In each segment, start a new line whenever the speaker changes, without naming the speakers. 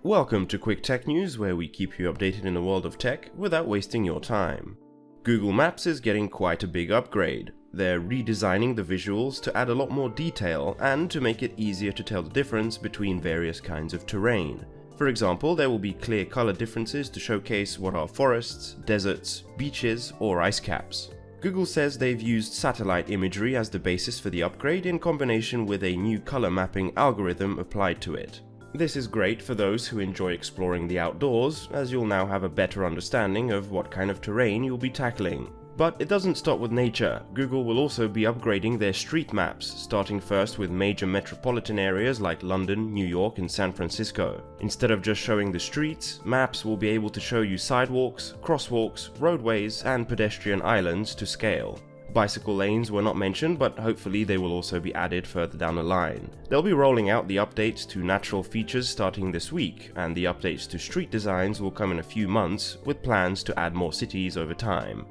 Welcome to Quick Tech News, where we keep you updated in the world of tech without wasting your time. Google Maps is getting quite a big upgrade. They're redesigning the visuals to add a lot more detail and to make it easier to tell the difference between various kinds of terrain. For example, there will be clear color differences to showcase what are forests, deserts, beaches, or ice caps. Google says they've used satellite imagery as the basis for the upgrade in combination with a new color mapping algorithm applied to it. This is great for those who enjoy exploring the outdoors, as you'll now have a better understanding of what kind of terrain you'll be tackling. But it doesn't stop with nature. Google will also be upgrading their street maps, starting first with major metropolitan areas like London, New York, and San Francisco. Instead of just showing the streets, maps will be able to show you sidewalks, crosswalks, roadways, and pedestrian islands to scale. Bicycle lanes were not mentioned, but hopefully they will also be added further down the line. They'll be rolling out the updates to natural features starting this week, and the updates to street designs will come in a few months, with plans to add more cities over time.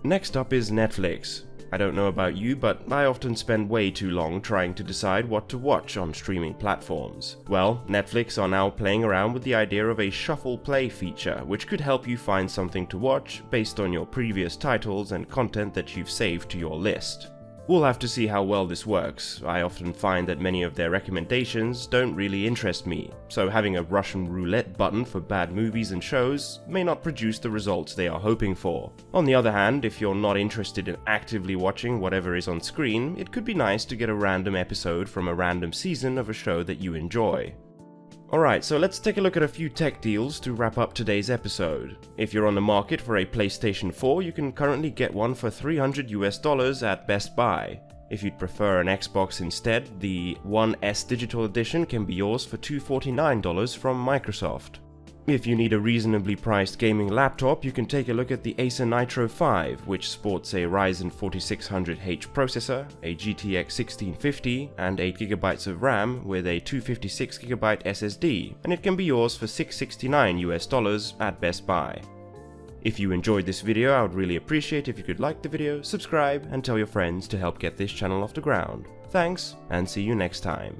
Next up is Netflix. I don't know about you, but I often spend way too long trying to decide what to watch on streaming platforms. Well, Netflix are now playing around with the idea of a shuffle play feature, which could help you find something to watch based on your previous titles and content that you've saved to your list. We'll have to see how well this works. I often find that many of their recommendations don't really interest me, so having a Russian roulette button for bad movies and shows may not produce the results they are hoping for. On the other hand, if you're not interested in actively watching whatever is on screen, it could be nice to get a random episode from a random season of a show that you enjoy. Alright, so let's take a look at a few tech deals to wrap up today's episode. If you're on the market for a PlayStation 4, you can currently get one for $300 at Best Buy. If you'd prefer an Xbox instead, the One S Digital Edition can be yours for $249 from Microsoft. If you need a reasonably priced gaming laptop, you can take a look at the Acer Nitro 5, which sports a Ryzen 4600H processor, a GTX 1650, and 8GB of RAM with a 256GB SSD, and it can be yours for $669 at Best Buy. If you enjoyed this video, I would really appreciate if you could like the video, subscribe, and tell your friends to help get this channel off the ground. Thanks, and see you next time.